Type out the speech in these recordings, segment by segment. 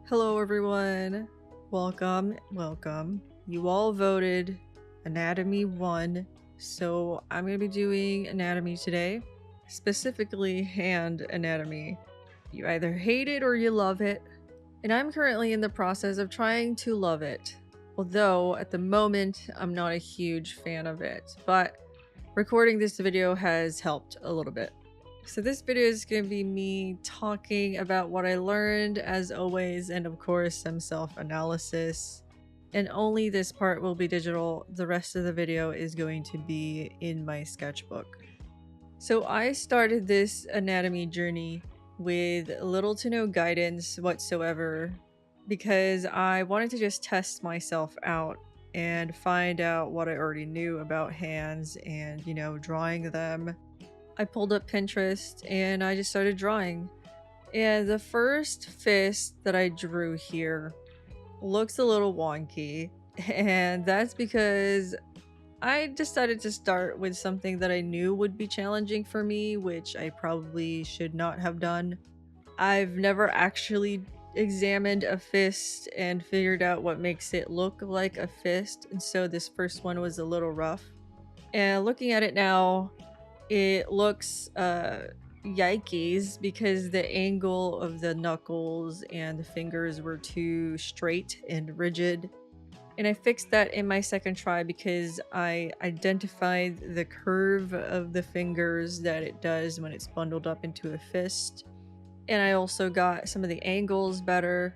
Hello everyone. Welcome. You all voted Anatomy 1, so I'm going to be doing anatomy today, specifically hand anatomy. You either hate it or you love it, and I'm currently in the process of trying to love it. Although at the moment I'm not a huge fan of it, but recording this video has helped a little bit. So this video is going to be me talking about what I learned as always, and of course some self-analysis. And only this part will be digital. The rest of the video is going to be in my sketchbook. So I started this anatomy journey with little to no guidance whatsoever because I wanted to just test myself out and find out what I already knew about hands and, drawing them. I pulled up Pinterest and I just started drawing. And the first fist that I drew here looks a little wonky. And that's because I decided to start with something that I knew would be challenging for me, which I probably should not have done. I've never actually examined a fist and figured out what makes it look like a fist, and so this first one was a little rough. And looking at it now, it looks yikes because the angle of the knuckles and the fingers were too straight and rigid. And I fixed that in my second try because I identified the curve of the fingers that it does when it's bundled up into a fist. And I also got some of the angles better.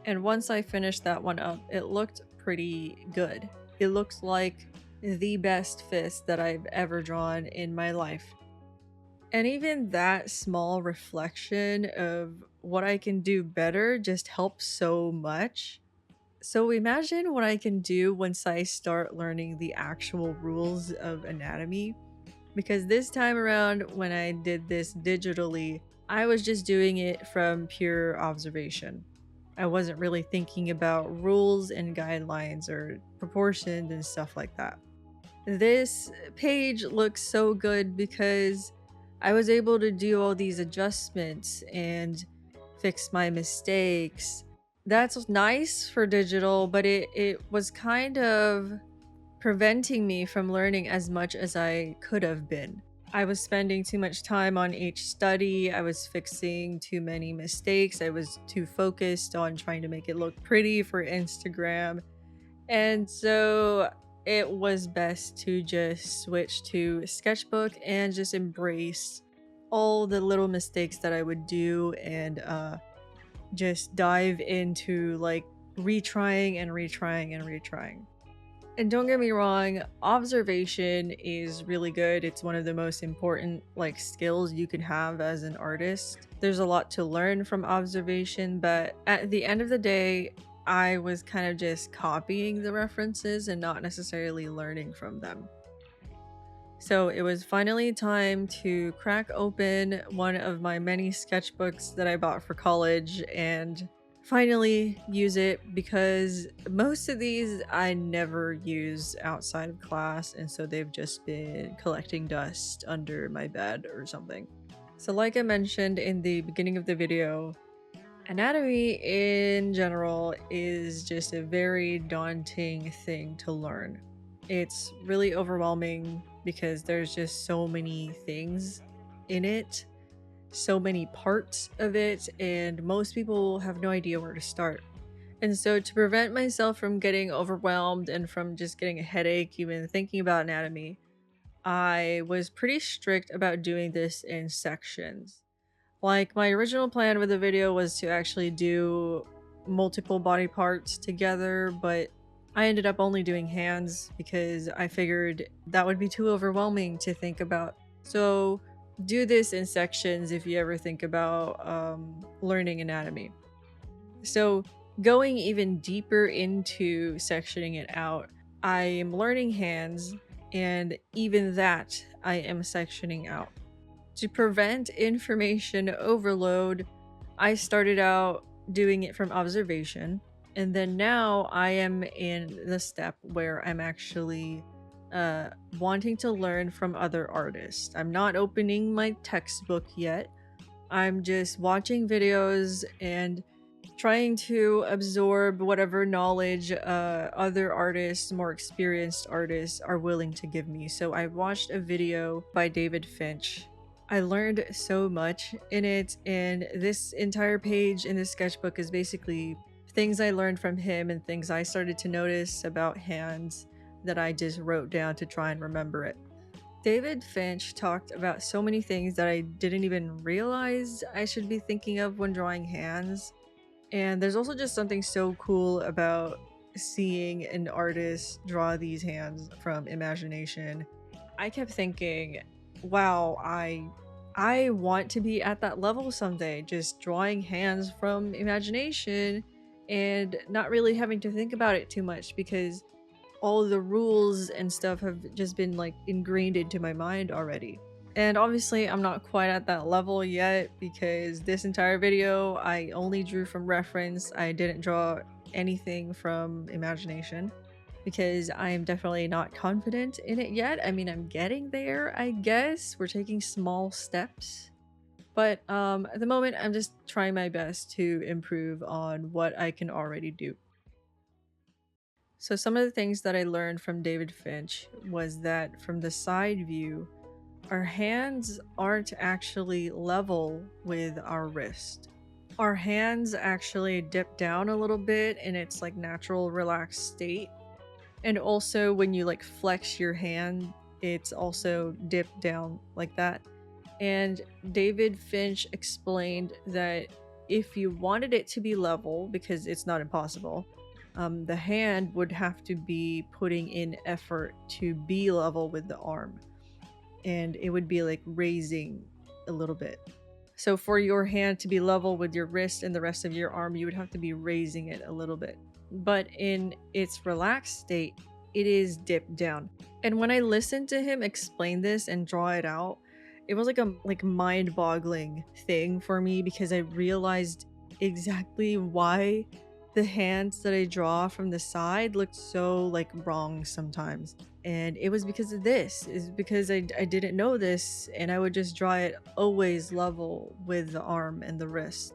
And once I finished that one up, it looked pretty good. It looks like the best fist that I've ever drawn in my life. And even that small reflection of what I can do better just helps so much. So imagine what I can do once I start learning the actual rules of anatomy. Because this time around, when I did this digitally, I was just doing it from pure observation. I wasn't really thinking about rules and guidelines or proportions and stuff like that. This page looks so good because I was able to do all these adjustments and fix my mistakes. That's nice for digital, but it was kind of preventing me from learning as much as I could have been. I was spending too much time on each study, I was fixing too many mistakes, I was too focused on trying to make it look pretty for Instagram. And so it was best to just switch to sketchbook and just embrace all the little mistakes that I would do and just dive into like retrying and retrying and retrying. And don't get me wrong, observation is really good. It's one of the most important skills you can have as an artist. There's a lot to learn from observation, but at the end of the day, I was kind of just copying the references and not necessarily learning from them. So it was finally time to crack open one of my many sketchbooks that I bought for college and finally use it, because most of these I never use outside of class, and so they've just been collecting dust under my bed or something. So like I mentioned in the beginning of the video, anatomy in general is just a very daunting thing to learn. It's really overwhelming because there's just so many things in it, so many parts of it, and most people have no idea where to start. And so to prevent myself from getting overwhelmed and from just getting a headache even thinking about anatomy, I was pretty strict about doing this in sections. Like, my original plan with the video was to actually do multiple body parts together, but I ended up only doing hands because I figured that would be too overwhelming to think about. So do this in sections if you ever think about learning anatomy. So going even deeper into sectioning it out, I am learning hands, and even that I am sectioning out. To prevent information overload, I started out doing it from observation, and then now I am in the step where I'm actually wanting to learn from other artists. I'm not opening my textbook yet. I'm just watching videos and trying to absorb whatever knowledge other artists, more experienced artists, are willing to give me. So I watched a video by David Finch. I learned so much in it, and this entire page in this sketchbook is basically things I learned from him and things I started to notice about hands that I just wrote down to try and remember it. David Finch talked about so many things that I didn't even realize I should be thinking of when drawing hands. And there's also just something so cool about seeing an artist draw these hands from imagination. I kept thinking, wow, I want to be at that level someday, just drawing hands from imagination and not really having to think about it too much because all the rules and stuff have just been like ingrained into my mind already. And obviously I'm not quite at that level yet because this entire video I only drew from reference. I didn't draw anything from imagination because I am definitely not confident in it yet. I mean, I'm getting there, I guess. We're taking small steps. But at the moment I'm just trying my best to improve on what I can already do. So some of the things that I learned from David Finch was that from the side view, our hands aren't actually level with our wrist. Our hands actually dip down a little bit in its like natural relaxed state. And also when you like flex your hand, it's also dipped down like that. And David Finch explained that if you wanted it to be level, because it's not impossible, the hand would have to be putting in effort to be level with the arm. And it would be like raising a little bit. So for your hand to be level with your wrist and the rest of your arm, you would have to be raising it a little bit. But in its relaxed state, it is dipped down. And when I listened to him explain this and draw it out, it was like a mind-boggling thing for me because I realized exactly why the hands that I draw from the side look so like wrong sometimes. And it was because of this. Is because I didn't know this and I would just draw it always level with the arm and the wrist.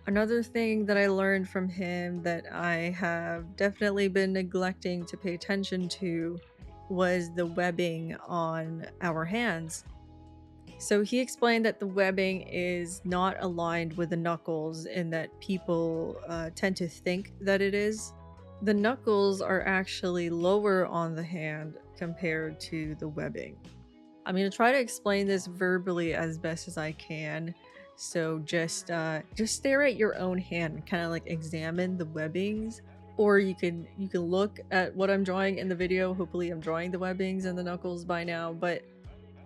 Another thing that I learned from him that I have definitely been neglecting to pay attention to was the webbing on our hands. So he explained that the webbing is not aligned with the knuckles and that people tend to think that it is. The knuckles are actually lower on the hand compared to the webbing. I'm going to try to explain this verbally as best as I can. So just stare at your own hand and kind of like examine the webbings. Or you can look at what I'm drawing in the video. Hopefully I'm drawing the webbings and the knuckles by now, but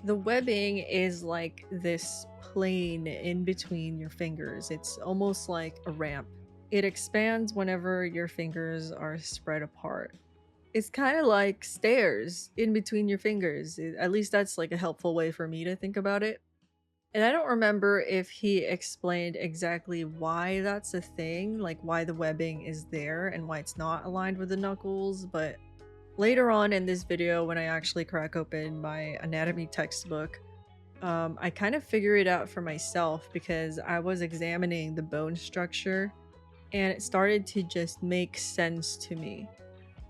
the webbing is like this plane in between your fingers. It's almost like a ramp. It expands whenever your fingers are spread apart. It's kind of like stairs in between your fingers. At least that's like a helpful way for me to think about it. And I don't remember if he explained exactly why that's a thing, like why the webbing is there and why it's not aligned with the knuckles, but later on in this video, when I actually crack open my anatomy textbook, I kind of figure it out for myself because I was examining the bone structure and it started to just make sense to me.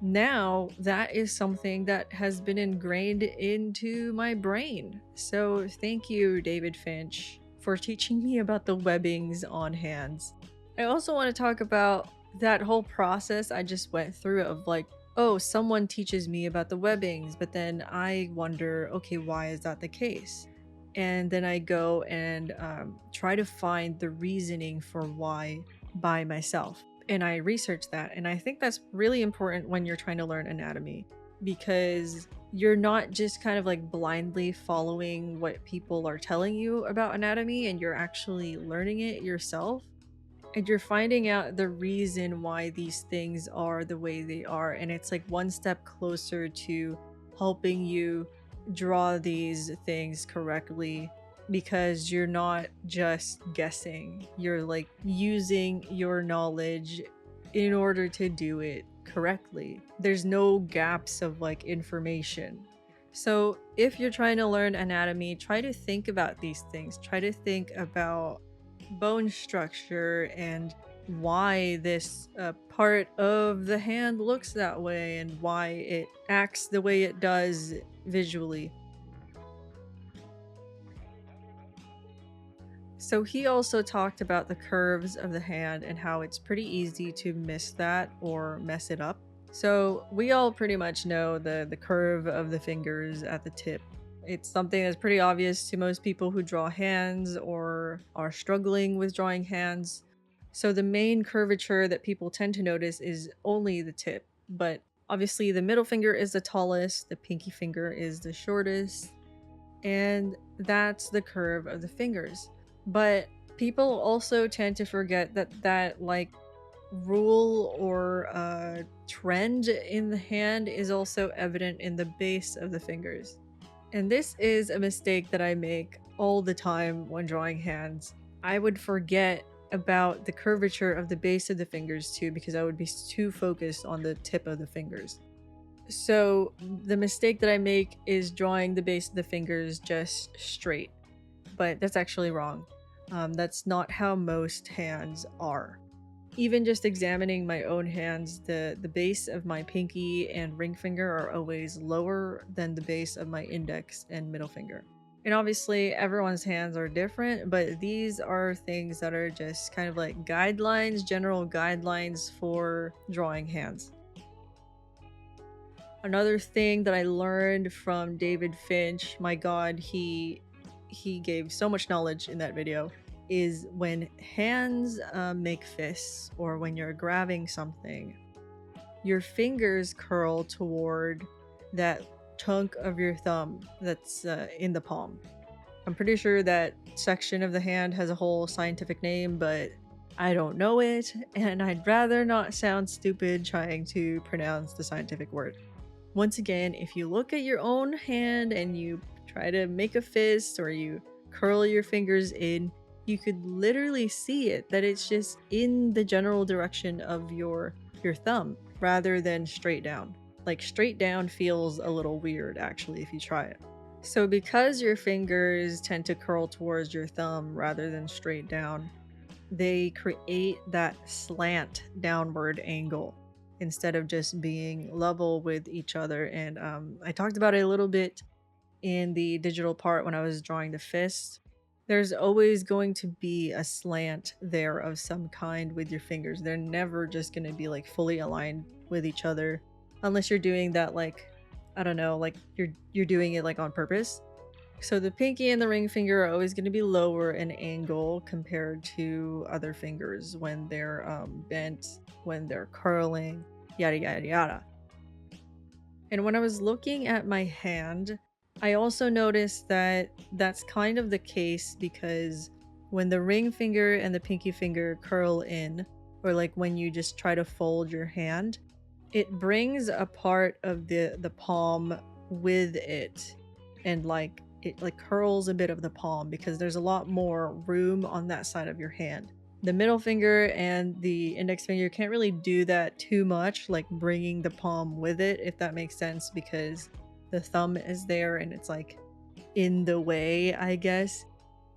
Now, that is something that has been ingrained into my brain. So thank you, David Finch, for teaching me about the webbings on hands. I also want to talk about that whole process I just went through of like, oh, someone teaches me about the webbings, but then I wonder, okay, why is that the case? And then I go and try to find the reasoning for why by myself. And I research that. And I think that's really important when you're trying to learn anatomy because you're not just kind of like blindly following what people are telling you about anatomy and you're actually learning it yourself. And you're finding out the reason why these things are the way they are. And it's like one step closer to helping you draw these things correctly because you're not just guessing. You're like using your knowledge in order to do it correctly. There's no gaps of like information. So if you're trying to learn anatomy, try to think about these things. Try to think about bone structure and why this part of the hand looks that way and why it acts the way it does visually. So he also talked about the curves of the hand and how it's pretty easy to miss that or mess it up. So we all pretty much know the curve of the fingers at the tip. It's something that's pretty obvious to most people who draw hands or are struggling with drawing hands. So the main curvature that people tend to notice is only the tip, but obviously the middle finger is the tallest, the pinky finger is the shortest, and that's the curve of the fingers. But people also tend to forget that like rule or trend in the hand is also evident in the base of the fingers. And this is a mistake that I make all the time when drawing hands. I would forget about the curvature of the base of the fingers too because I would be too focused on the tip of the fingers. So the mistake that I make is drawing the base of the fingers just straight, but that's actually wrong. That's not how most hands are. Even just examining my own hands, the base of my pinky and ring finger are always lower than the base of my index and middle finger. And obviously everyone's hands are different, but these are things that are just kind of like guidelines, general guidelines for drawing hands. Another thing that I learned from David Finch, my god, he gave so much knowledge in that video, is when hands make fists or when you're grabbing something, your fingers curl toward that chunk of your thumb that's in the palm. I'm pretty sure that section of the hand has a whole scientific name, but I don't know it, and I'd rather not sound stupid trying to pronounce the scientific word. Once again, if you look at your own hand and you try to make a fist or you curl your fingers in, you could literally see it, that it's just in the general direction of your thumb rather than straight down. Like straight down feels a little weird actually if you try it. So because your fingers tend to curl towards your thumb rather than straight down, they create that slant downward angle instead of just being level with each other. And I talked about it a little bit in the digital part when I was drawing the fist. There's always going to be a slant there of some kind with your fingers. They're never just going to be like fully aligned with each other unless you're doing that, like, I don't know, like you're doing it like on purpose. So the pinky and the ring finger are always going to be lower in angle compared to other fingers when they're bent, when they're curling, yada yada yada. And when I was looking at my hand, I also noticed that that's kind of the case because when the ring finger and the pinky finger curl in, or like when you just try to fold your hand, it brings a part of the palm with it, and like it like curls a bit of the palm because there's a lot more room on that side of your hand. The middle finger and the index finger can't really do that too much, like bringing the palm with it, if that makes sense, because the thumb is there and it's like in the way, I guess.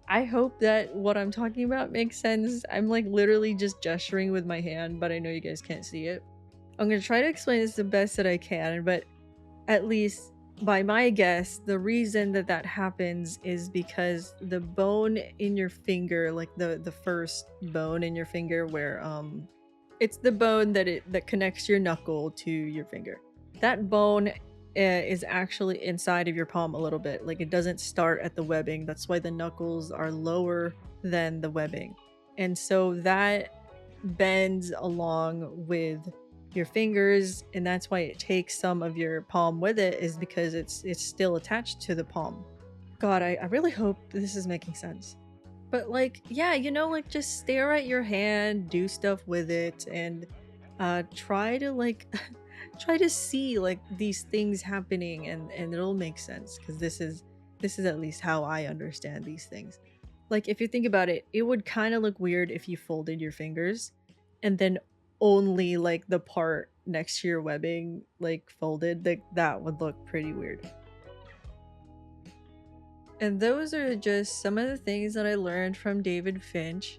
I hope that what I'm talking about makes sense. I'm like literally just gesturing with my hand, but I know you guys can't see it. I'm gonna try to explain this the best that I can, but at least by my guess, the reason that happens is because the bone in your finger, like the first bone in your finger where it's the bone that connects your knuckle to your finger. That bone is actually inside of your palm a little bit. Like it doesn't start at the webbing. That's why the knuckles are lower than the webbing. And so that bends along with your fingers, and that's why it takes some of your palm with it, is because it's still attached to the palm. God, I really hope this is making sense. But like, yeah, you know, like just stare at your hand, do stuff with it, and try to like try to see like these things happening, and it'll make sense, because this is at least how I understand these things. Like if you think about it, it would kind of look weird if you folded your fingers and then only like the part next to your webbing like folded. Like that would look pretty weird. And those are just some of the things that I learned from David Finch.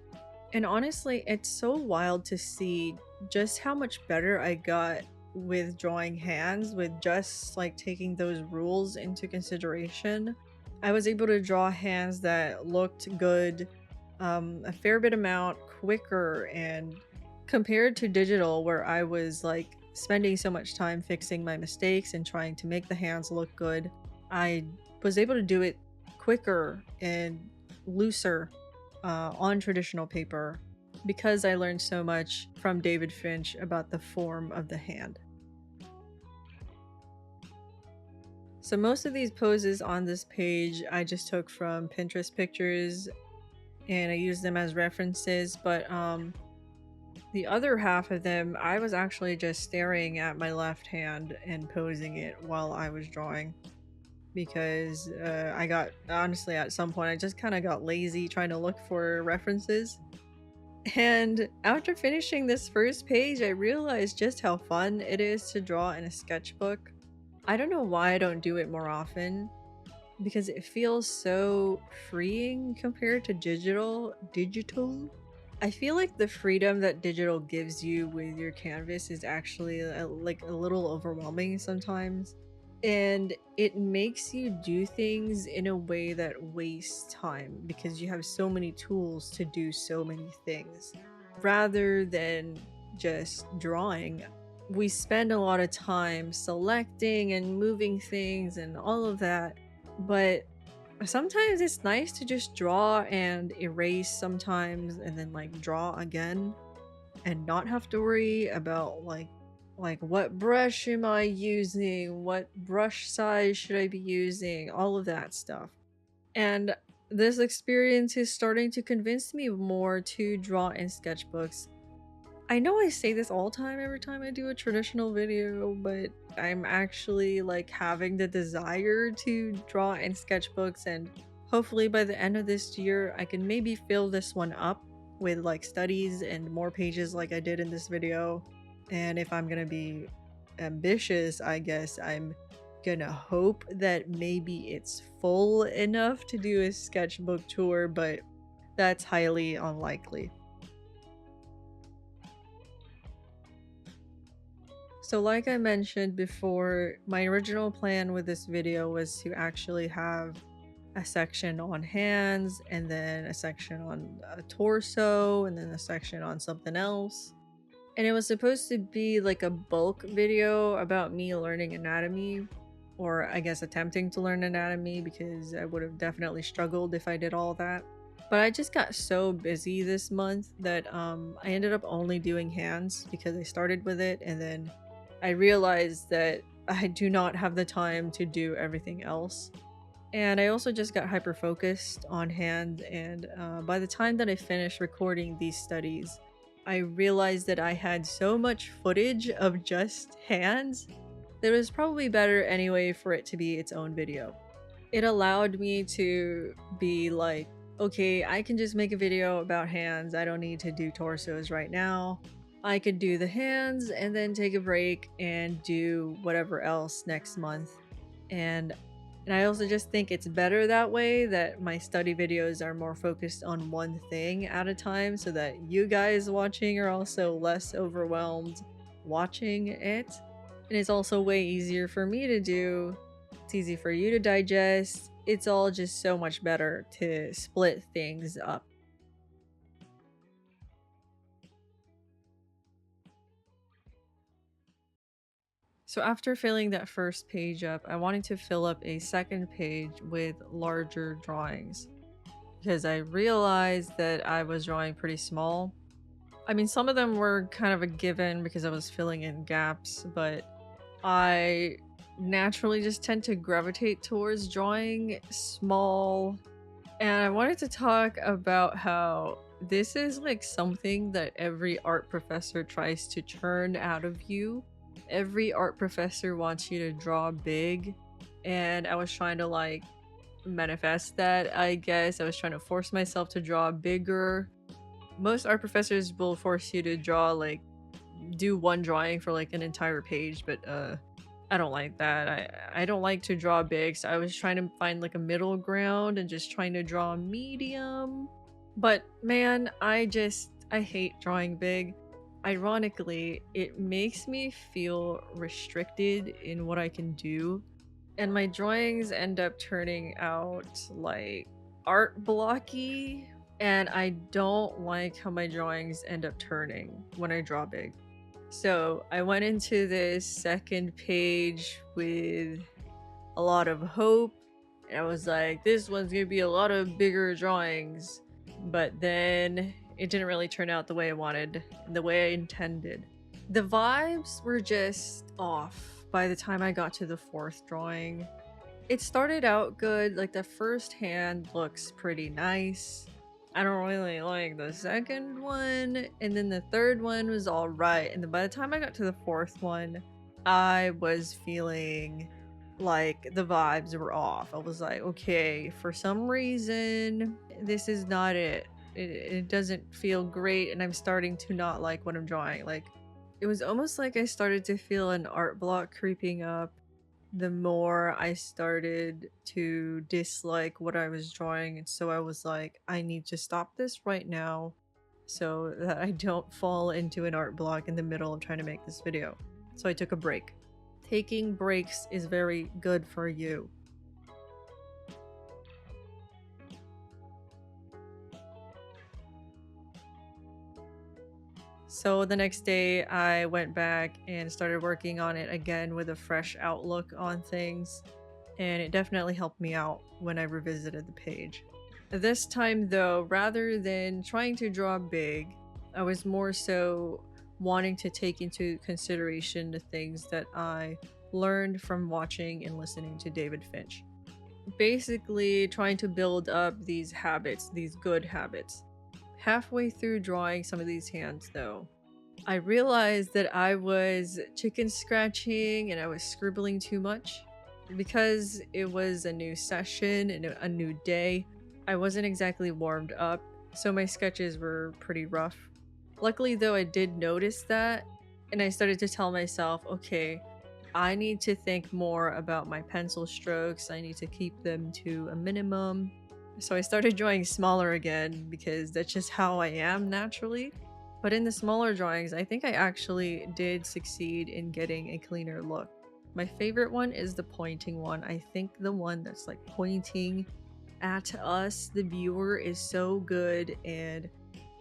And honestly, it's so wild to see just how much better I got with drawing hands, with just like taking those rules into consideration. I was able to draw hands that looked good, a fair bit amount quicker, and compared to digital, where I was like spending so much time fixing my mistakes and trying to make the hands look good, I was able to do it quicker and looser on traditional paper because I learned so much from David Finch about the form of the hand. So most of these poses on this page I just took from Pinterest pictures and I used them as references, but the other half of them I was actually just staring at my left hand and posing it while I was drawing because I got, honestly, at some point I just kind of got lazy trying to look for references. And after finishing this first page, I realized just how fun it is to draw in a sketchbook. I don't know why I don't do it more often, because it feels so freeing compared to digital. I feel like the freedom that digital gives you with your canvas is actually like a little overwhelming sometimes. And it makes you do things in a way that wastes time because you have so many tools to do so many things. Rather than just drawing, we spend a lot of time selecting and moving things and all of that. But sometimes it's nice to just draw and erase sometimes and then like draw again and not have to worry about like what brush am I using, what brush size should I be using, all of that stuff. And this experience is starting to convince me more to draw in sketchbooks. I know I say this all the time every time I do a traditional video, but I'm actually like having the desire to draw in sketchbooks, and hopefully by the end of this year I can maybe fill this one up with like studies and more pages like I did in this video. And if I'm gonna be ambitious, I guess I'm gonna hope that maybe it's full enough to do a sketchbook tour, but that's highly unlikely. So like I mentioned before, my original plan with this video was to actually have a section on hands, and then a section on a torso, and then a section on something else. And it was supposed to be like a bulk video about me learning anatomy, or I guess attempting to learn anatomy, because I would have definitely struggled if I did all that. But I just got so busy this month that I ended up only doing hands because I started with it, and then I realized that I do not have the time to do everything else. And I also just got hyper focused on hand, and by the time that I finished recording these studies, I realized that I had so much footage of just hands that it was probably better anyway for it to be its own video. It allowed me to be like, okay, I can just make a video about hands. I don't need to do torsos right now. I could do the hands and then take a break and do whatever else next month. And I also just think it's better that way, that my study videos are more focused on one thing at a time, so that you guys watching are also less overwhelmed watching it. And it's also way easier for me to do. It's easy for you to digest. It's all just so much better to split things up. So after filling that first page up, I wanted to fill up a second page with larger drawings because I realized that I was drawing pretty small. I mean, some of them were kind of a given because I was filling in gaps, but I naturally just tend to gravitate towards drawing small. And I wanted to talk about how this is like something that every art professor tries to churn out of you. Every art professor wants you to draw big, and I was trying to like manifest that, I guess. I was trying to force myself to draw bigger. Most art professors will force you to draw like do one drawing for like an entire page, but I don't like that. I don't like to draw big, so I was trying to find like a middle ground and just trying to draw medium. But man, I hate drawing big. Ironically, it makes me feel restricted in what I can do, and my drawings end up turning out like art blocky, and I don't like how my drawings end up turning when I draw big. So I went into this second page with a lot of hope, and I was like, this one's gonna be a lot of bigger drawings. But then it didn't really turn out the way I wanted, the way I intended. The vibes were just off by the time I got to the fourth drawing. It started out good, like the first hand looks pretty nice. I don't really like the second one, and then the third one was alright, and then by the time I got to the fourth one, I was feeling like the vibes were off. I was like, okay, for some reason, this is not it. It doesn't feel great, and I'm starting to not like what I'm drawing. Like, it was almost like I started to feel an art block creeping up the more I started to dislike what I was drawing. And so I was like, I need to stop this right now so that I don't fall into an art block in the middle of trying to make this video. So I took a break. Taking breaks is very good for you. So the next day, I went back and started working on it again with a fresh outlook on things, and it definitely helped me out when I revisited the page. This time, though, rather than trying to draw big, I was more so wanting to take into consideration the things that I learned from watching and listening to David Finch. Basically, trying to build up these habits, these good habits. Halfway through drawing some of these hands, though, I realized that I was chicken scratching and I was scribbling too much. Because it was a new session and a new day, I wasn't exactly warmed up, so my sketches were pretty rough. Luckily, though, I did notice that, and I started to tell myself, okay, I need to think more about my pencil strokes, I need to keep them to a minimum. So I started drawing smaller again because that's just how I am naturally. But in the smaller drawings, I think I actually did succeed in getting a cleaner look. My favorite one is the pointing one. I think the one that's like pointing at us, the viewer, is so good, and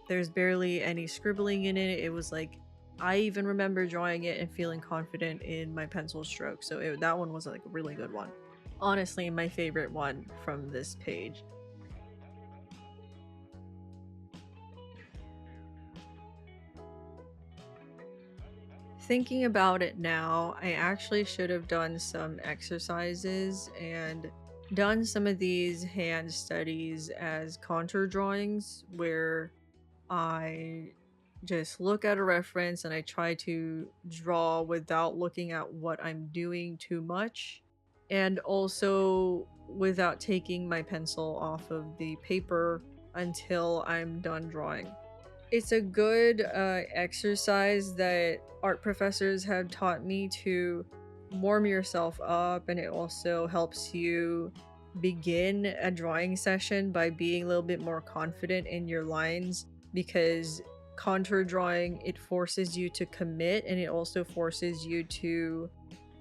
there's barely any scribbling in it. It was like, I even remember drawing it and feeling confident in my pencil stroke. So that one was like a really good one. Honestly, my favorite one from this page. Thinking about it now, I actually should have done some exercises and done some of these hand studies as contour drawings where I just look at a reference and I try to draw without looking at what I'm doing too much, and also without taking my pencil off of the paper until I'm done drawing. It's a good exercise that art professors have taught me to warm yourself up, and it also helps you begin a drawing session by being a little bit more confident in your lines, because contour drawing, it forces you to commit, and it also forces you to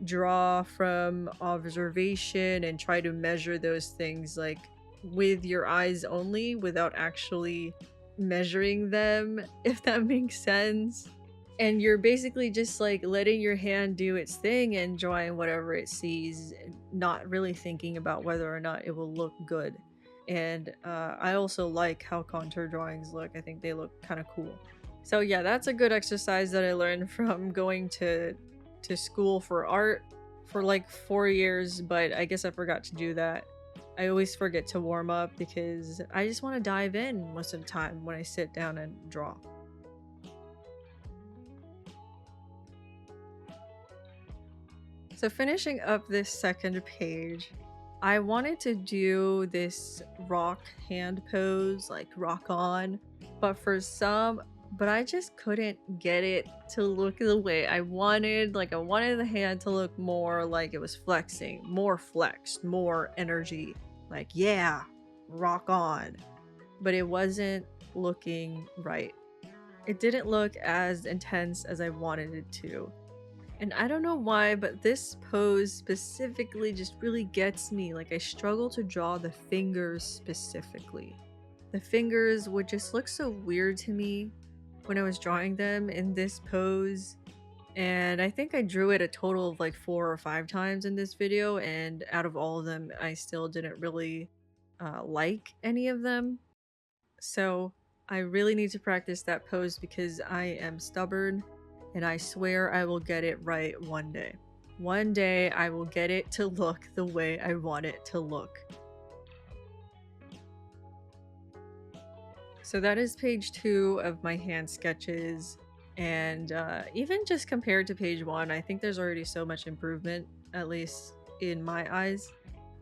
draw from observation and try to measure those things like with your eyes only without actually measuring them, if that makes sense. And you're basically just like letting your hand do its thing and drawing whatever it sees, not really thinking about whether or not it will look good. And I also like how contour drawings look. I think they look kind of cool. So yeah, that's a good exercise that I learned from going to school for art for like 4 years, but I guess I forgot to do that. I always forget to warm up because I just want to dive in most of the time when I sit down and draw. So finishing up this second page, I wanted to do this rock hand pose, like rock on, but I just couldn't get it to look the way I wanted. Like, I wanted the hand to look more like it was flexing, more flexed, more energy. Like, yeah, rock on. but it wasn't looking right. It didn't look as intense as I wanted it to. And I don't know why, but this pose specifically just really gets me. Like, I struggle to draw the fingers specifically. The fingers would just look so weird to me when I was drawing them in this pose. And I think I drew it a total of like 4 or 5 times in this video, and out of all of them, I still didn't really like any of them. So I really need to practice that pose because I am stubborn and I swear I will get it right one day. One day I will get it to look the way I want it to look. So that is page 2 of my hand sketches, and even just compared to page 1, I think there's already so much improvement, at least in my eyes.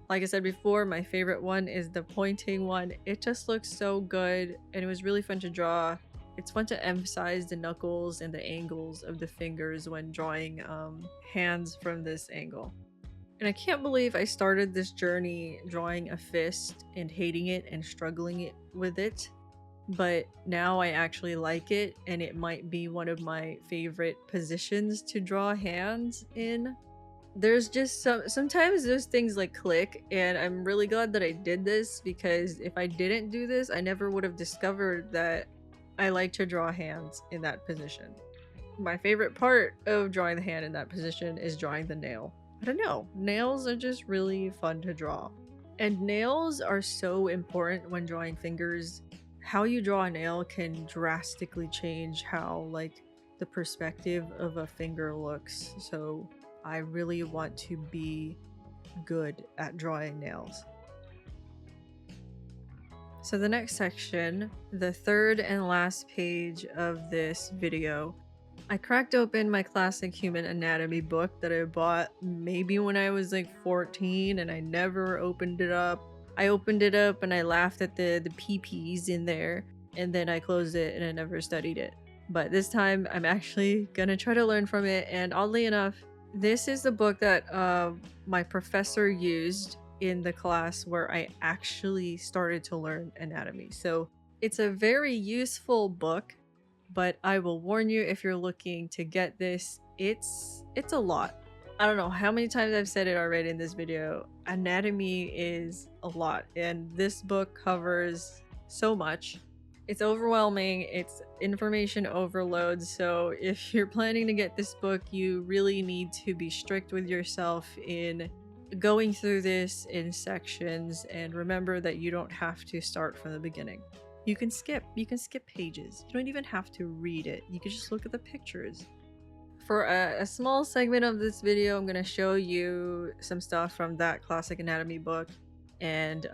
Like I said before, my favorite one is the pointing one. It just looks so good and it was really fun to draw. It's fun to emphasize the knuckles and the angles of the fingers when drawing hands from this angle. And I can't believe I started this journey drawing a fist and hating it and struggling with it. But now I actually like it, and it might be one of my favorite positions to draw hands in. There's just sometimes those things like click, and I'm really glad that I did this, because if I didn't do this, I never would have discovered that I like to draw hands in that position. My favorite part of drawing the hand in that position is drawing the nail. I don't know, nails are just really fun to draw. And nails are so important when drawing fingers. How you draw a nail can drastically change how like the perspective of a finger looks. So I really want to be good at drawing nails. So the next section, the third and last page of this video, I cracked open my classic human anatomy book that I bought maybe when I was like 14, and I never opened it up. I opened it up and I laughed at the PPs in there, and then I closed it and I never studied it. But this time I'm actually gonna try to learn from it, and oddly enough, this is the book that my professor used in the class where I actually started to learn anatomy. So it's a very useful book, but I will warn you, if you're looking to get this, it's a lot. I don't know how many times I've said it already in this video. Anatomy is a lot, and this book covers so much. It's overwhelming, it's information overload, so if you're planning to get this book, you really need to be strict with yourself in going through this in sections, and remember that you don't have to start from the beginning. You can skip pages. You don't even have to read it. You can just look at the pictures. For a small segment of this video, I'm going to show you some stuff from that classic anatomy book. And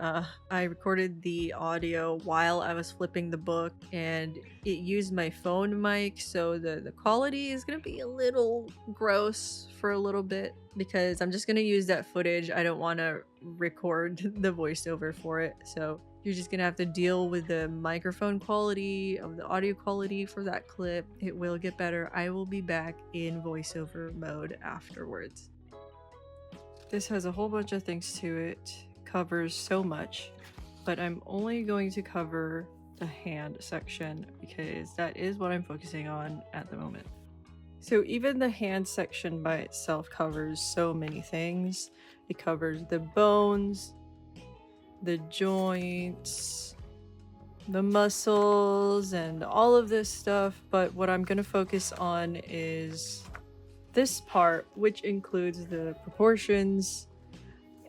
I recorded the audio while I was flipping the book, and it used my phone mic, so the quality is going to be a little gross for a little bit, because I'm just going to use that footage. I don't want to record the voiceover for it, so you're just gonna have to deal with the microphone quality of the audio quality for that clip. It will get better. I will be back in voiceover mode afterwards. This has a whole bunch of things to it, covers so much, but I'm only going to cover the hand section because that is what I'm focusing on at the moment. So even the hand section by itself covers so many things. It covers the bones, the joints, the muscles, and all of this stuff, but what I'm going to focus on is this part, which includes the proportions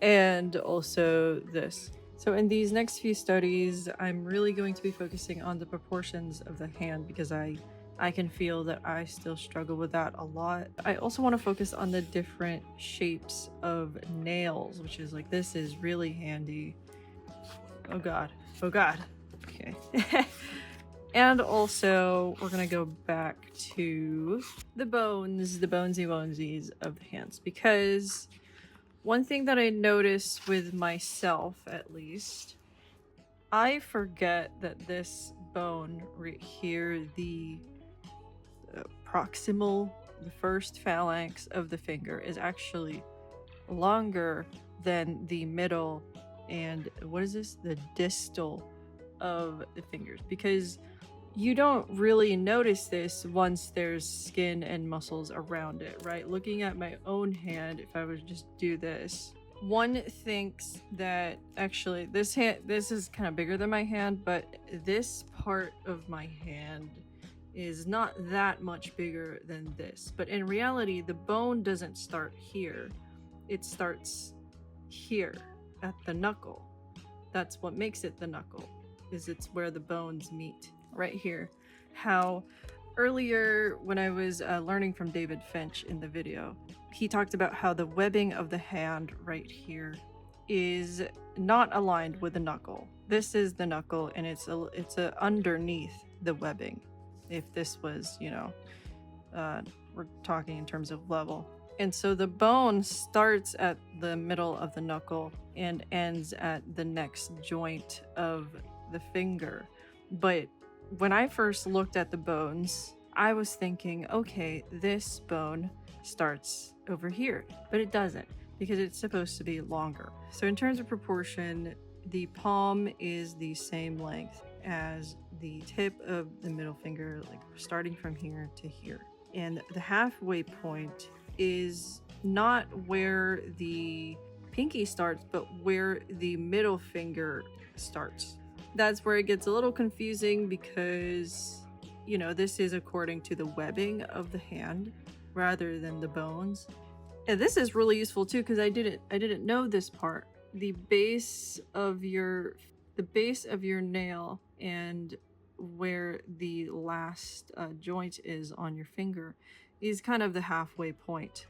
and also this. So in these next few studies, I'm really going to be focusing on the proportions of the hand, because I can feel that I still struggle with that a lot. I also want to focus on the different shapes of nails, which is like, this is really handy. Oh god. Oh god. Okay. And also, we're gonna go back to the bones, the bonesy onesies of the hands, because one thing that I noticed with myself, at least, I forget that this bone right here, the proximal, the first phalanx of the finger, is actually longer than the middle and what is this? The distal of the fingers, because you don't really notice this once there's skin and muscles around it, right? Looking at my own hand, if I would just do this, one thinks that actually this is kind of bigger than my hand, but this part of my hand is not that much bigger than this. But in reality, the bone doesn't start here. It starts here at the knuckle. That's what makes it the knuckle, is it's where the bones meet, right here. How earlier when I was learning from David Finch in the video, he talked about how the webbing of the hand right here is not aligned with the knuckle. This is the knuckle, and it's underneath the webbing. If this was, you know, we're talking in terms of level. And so the bone starts at the middle of the knuckle and ends at the next joint of the finger. But when I first looked at the bones, I was thinking, okay, this bone starts over here, but it doesn't, because it's supposed to be longer. So in terms of proportion, the palm is the same length as the tip of the middle finger, like starting from here to here. And the halfway point is not where the pinky starts, but where the middle finger starts. That's where it gets a little confusing, because, you know, this is according to the webbing of the hand rather than the bones. And this is really useful too, because I didn't know this part. The base of your nail and where the last joint is on your finger is kind of the halfway point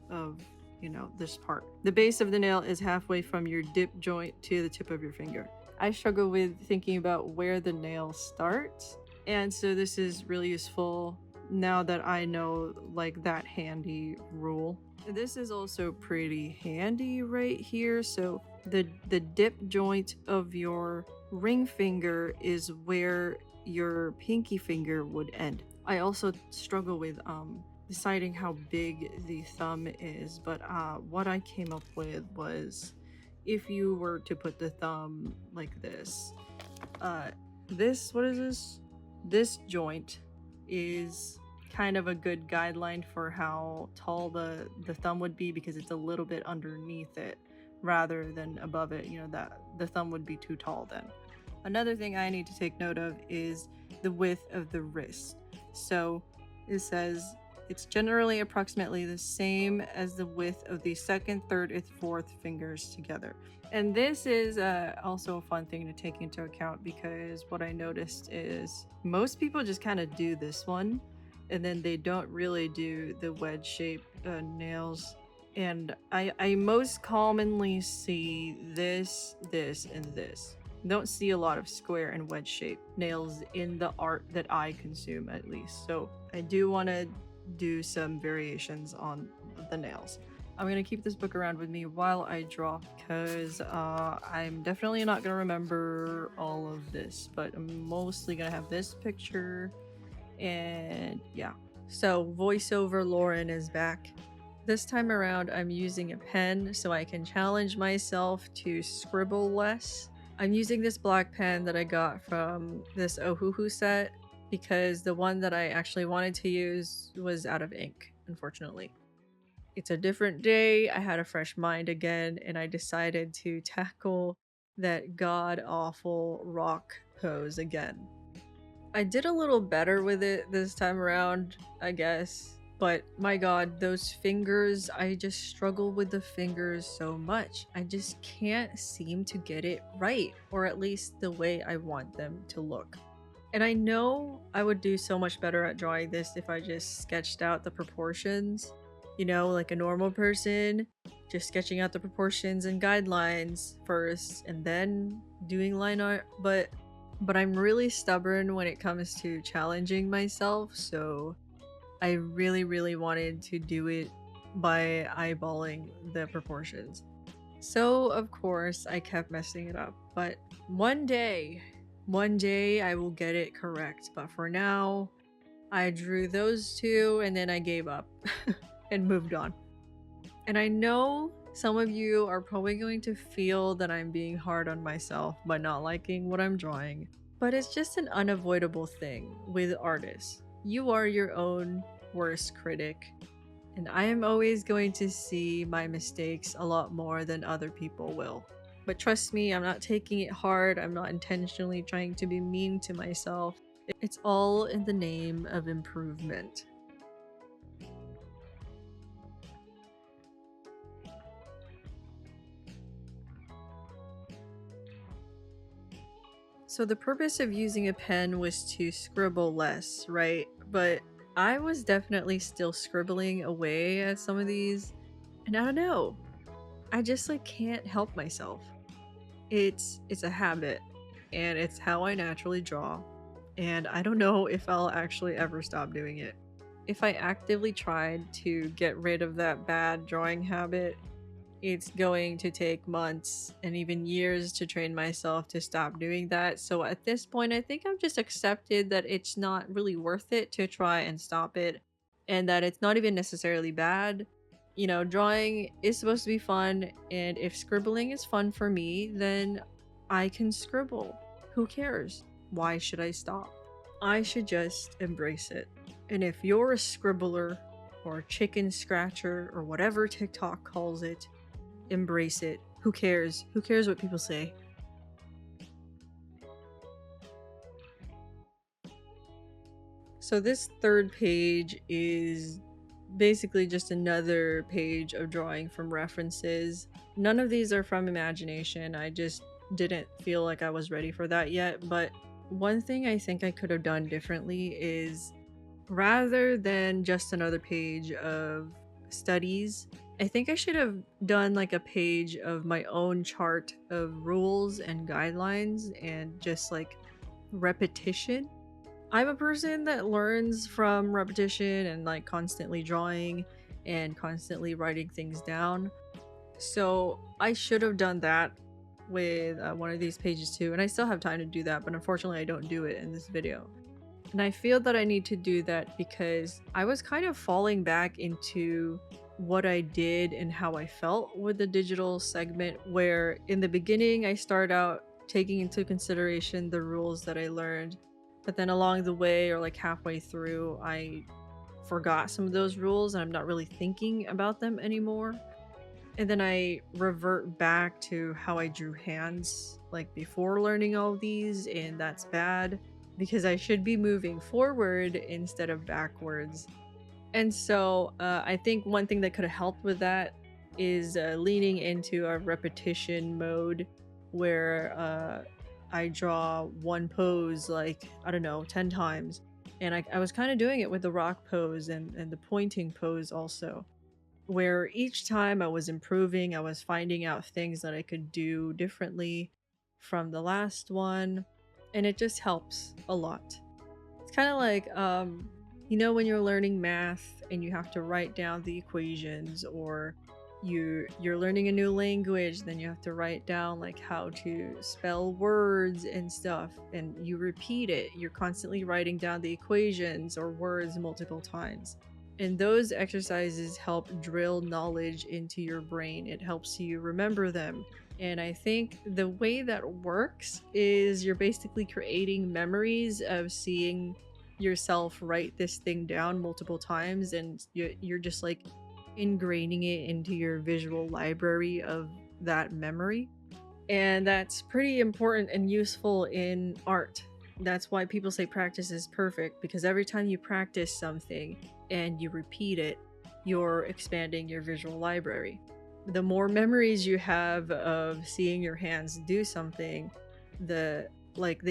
of, you know, this part. The base of the nail is halfway from your dip joint to the tip of your finger. I struggle with thinking about where the nail starts, and so this is really useful now that I know, like, that handy rule. This is also pretty handy right here. So the dip joint of your ring finger is where your pinky finger would end. I also struggle with deciding how big the thumb is, but what I came up with was, if you were to put the thumb like this, what is this? This joint is kind of a good guideline for how tall the thumb would be, because it's a little bit underneath it rather than above it. You know, that the thumb would be too tall then. Another thing I need to take note of is the width of the wrist. So it says it's generally approximately the same as the width of the second, third, and fourth fingers together. And this is also a fun thing to take into account, because what I noticed is most people just kind of do this one, and then they don't really do the wedge shape nails. And I most commonly see this, and this. Don't see a lot of square and wedge shape nails in the art that I consume, at least. So I do want to do some variations on the nails. I'm going to keep this book around with me while I draw, because I'm definitely not going to remember all of this, but I'm mostly going to have this picture, and yeah. So voiceover Lauren is back. This time around I'm using a pen so I can challenge myself to scribble less. I'm using this black pen that I got from this Ohuhu set, because the one that I actually wanted to use was out of ink, unfortunately. It's a different day, I had a fresh mind again, and I decided to tackle that god-awful rock pose again. I did a little better with it this time around, I guess. But my god, those fingers, I just struggle with the fingers so much. I just can't seem to get it right, or at least the way I want them to look. And I know I would do so much better at drawing this if I just sketched out the proportions, you know, like a normal person, just sketching out the proportions and guidelines first and then doing line art. But I'm really stubborn when it comes to challenging myself, so I really wanted to do it by eyeballing the proportions. So of course I kept messing it up, but one day I will get it correct. But for now, I drew those two and then I gave up and moved on. And I know Some of you are probably going to feel that I'm being hard on myself by not liking what I'm drawing, but it's just an unavoidable thing with artists. You are your own worst critic, and I am always going to see my mistakes a lot more than other people will. But trust me, I'm not taking it hard, I'm not intentionally trying to be mean to myself. It's all in the name of improvement. So the purpose of using a pen was to scribble less, right? But I was definitely still scribbling away at some of these, and I don't know. I just like can't help myself. It's a habit, and it's how I naturally draw. And I don't know if I'll actually ever stop doing it. If I actively tried to get rid of that bad drawing habit, it's going to take months and even years to train myself to stop doing that. So at this point, I think I've just accepted that it's not really worth it to try and stop it, and that it's not even necessarily bad. You know, drawing is supposed to be fun, and if scribbling is fun for me, then I can scribble. Who cares? Why should I stop? I should just embrace it. And if you're a scribbler or a chicken scratcher or whatever TikTok calls it, embrace it. Who cares? Who cares what people say? So this third page is basically just another page of drawing from references. None of these are from imagination. I just didn't feel like I was ready for that yet. But one thing I think I could have done differently is, rather than just another page of studies, I think I should have done like a page of my own chart of rules and guidelines and just like repetition. I'm a person that learns from repetition and like constantly drawing and constantly writing things down. So I should have done that with one of these pages too. And I still have time to do that, but unfortunately I don't do it in this video. And I feel that I need to do that because I was kind of falling back into what I did and how I felt with the digital segment, where in the beginning I start out taking into consideration the rules that I learned, but then along the way or like halfway through I forgot some of those rules and I'm not really thinking about them anymore. And then I revert back to how I drew hands like before learning all these, and that's bad because I should be moving forward instead of backwards. And so I think one thing that could have helped with that is leaning into a repetition mode where I draw one pose like, I don't know, 10 times. And I was kind of doing it with the rock pose and the pointing pose also, where each time I was improving, I was finding out things that I could do differently from the last one. And it just helps a lot. It's kind of like, you know, when you're learning math and you have to write down the equations, or you're learning a new language, then you have to write down like how to spell words and stuff, and you repeat it. You're constantly writing down the equations or words multiple times. And those exercises help drill knowledge into your brain. It helps you remember them. And I think the way that works is you're basically creating memories of seeing yourself write this thing down multiple times, and you're just like ingraining it into your visual library of that memory. And that's pretty important and useful in art. That's why people say practice is perfect, because every time you practice something and you repeat it, you're expanding your visual library. The more memories you have of seeing your hands do something, the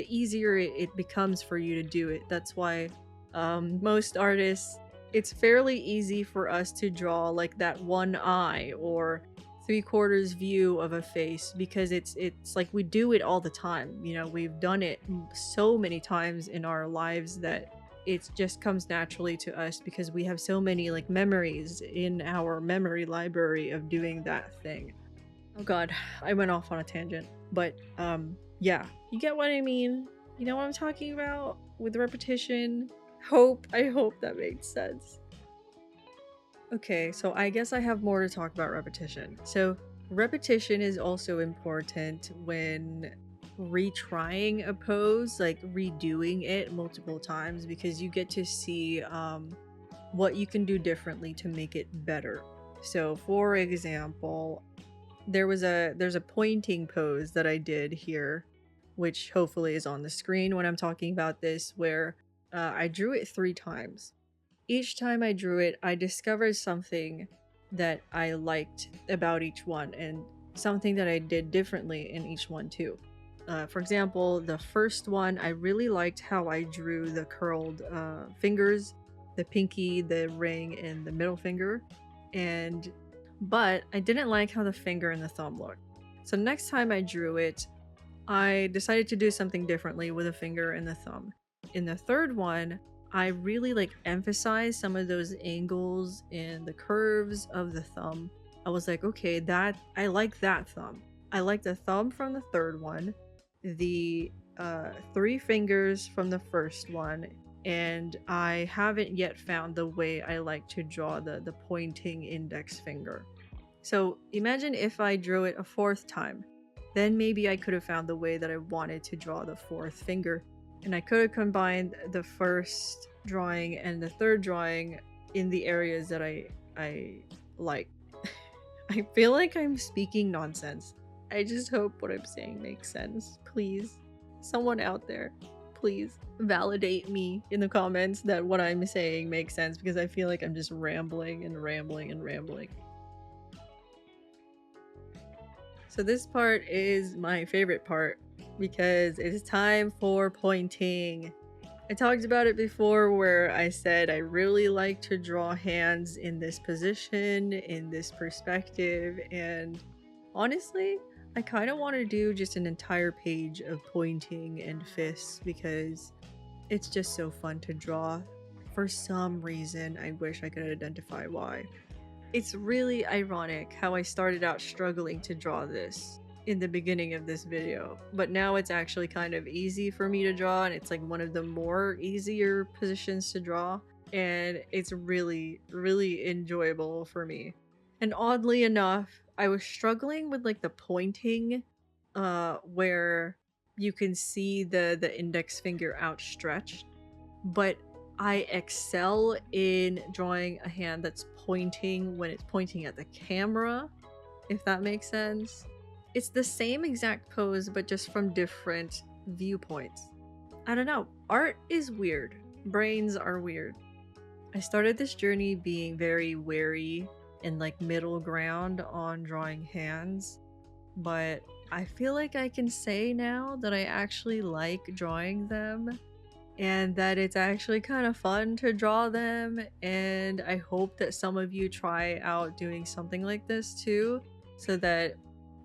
easier it becomes for you to do it. That's why most artists, it's fairly easy for us to draw like that one eye or 3/4 view of a face, because it's like we do it all the time. You know, we've done it so many times in our lives that it just comes naturally to us because we have so many like memories in our memory library of doing that thing. Oh god, I went off on a tangent. But yeah, you get what I mean. You know what I'm talking about with repetition. I hope that makes sense. Okay, so I guess I have more to talk about repetition. So repetition is also important when retrying a pose, like redoing it multiple times, because you get to see what you can do differently to make it better. So for example, there's a pointing pose that I did here, which hopefully is on the screen when I'm talking about this, where I drew it 3 times. Each time I drew it, I discovered something that I liked about each one and something that I did differently in each one too. For example, the first one, I really liked how I drew the curled fingers, the pinky, the ring, and the middle finger. And but I didn't like how the finger and the thumb looked. So next time I drew it, I decided to do something differently with the finger and the thumb. In the third one, I really like emphasized some of those angles and the curves of the thumb. I was like, okay, that I like that thumb. I like the thumb from the third one, the 3 fingers from the first one, and I haven't yet found the way I like to draw the pointing index finger. So imagine if I drew it a 4th time. Then maybe I could have found the way that I wanted to draw the 4th finger. And I could have combined the first drawing and the third drawing in the areas that I like. I feel like I'm speaking nonsense. I just hope what I'm saying makes sense. Please, someone out there, please validate me in the comments that what I'm saying makes sense, because I feel like I'm just rambling and rambling and rambling. So this part is my favorite part because it is time for pointing. I talked about it before where I said I really like to draw hands in this position, in this perspective, and honestly, I kind of want to do just an entire page of pointing and fists because it's just so fun to draw. For some reason, I wish I could identify why. It's really ironic how I started out struggling to draw this in the beginning of this video, but now it's actually kind of easy for me to draw, and it's like one of the more easier positions to draw, and it's really, really enjoyable for me. And oddly enough, I was struggling with like the pointing, where you can see the index finger outstretched, but I excel in drawing a hand that's pointing when it's pointing at the camera, if that makes sense. It's the same exact pose, but just from different viewpoints. I don't know. Art is weird. Brains are weird. I started this journey being very wary and like middle ground on drawing hands, but I feel like I can say now that I actually like drawing them and that it's actually kind of fun to draw them, and I hope that some of you try out doing something like this too, so that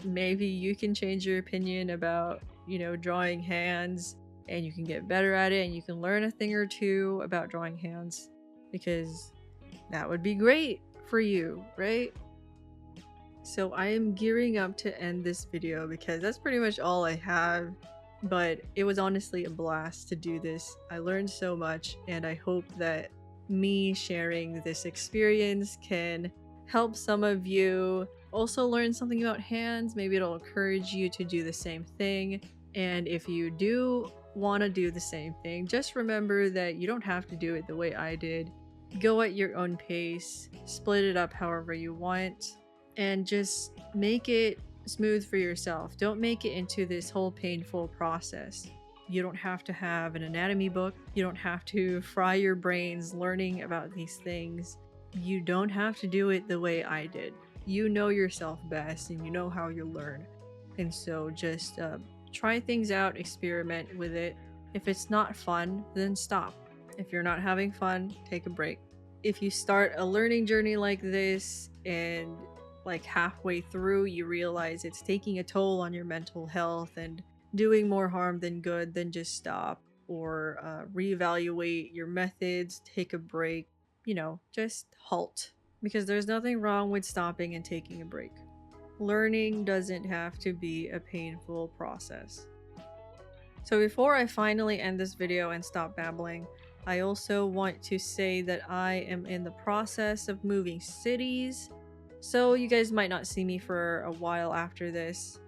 maybe you can change your opinion about, drawing hands, and you can get better at it and you can learn a thing or two about drawing hands, because that would be great for you, right? So I am gearing up to end this video because that's pretty much all I have, but it was honestly a blast to do this. I learned so much, and I hope that me sharing this experience can help some of you also learn something about hands. Maybe it'll encourage you to do the same thing. And if you do want to do the same thing, just remember that you don't have to do it the way I did. Go at your own pace, split it up however you want, and just make it smooth for yourself. Don't make it into this whole painful process. You don't have to have an anatomy book. You don't have to fry your brains learning about these things. You don't have to do it the way I did. You know yourself best and you know how you learn. And so just try things out, experiment with it. If it's not fun, then stop. If you're not having fun, take a break. If you start a learning journey like this and like halfway through you realize it's taking a toll on your mental health and doing more harm than good, then just stop or reevaluate your methods, take a break, just halt. Because there's nothing wrong with stopping and taking a break. Learning doesn't have to be a painful process. So before I finally end this video and stop babbling, I also want to say that I am in the process of moving cities, so you guys might not see me for a while after this.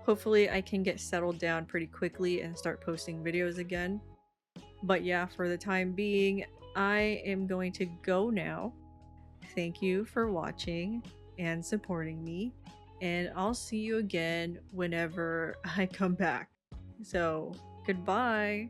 Hopefully I can get settled down pretty quickly and start posting videos again. But yeah, for the time being, I am going to go now. Thank you for watching and supporting me, and I'll see you again whenever I come back. So, goodbye!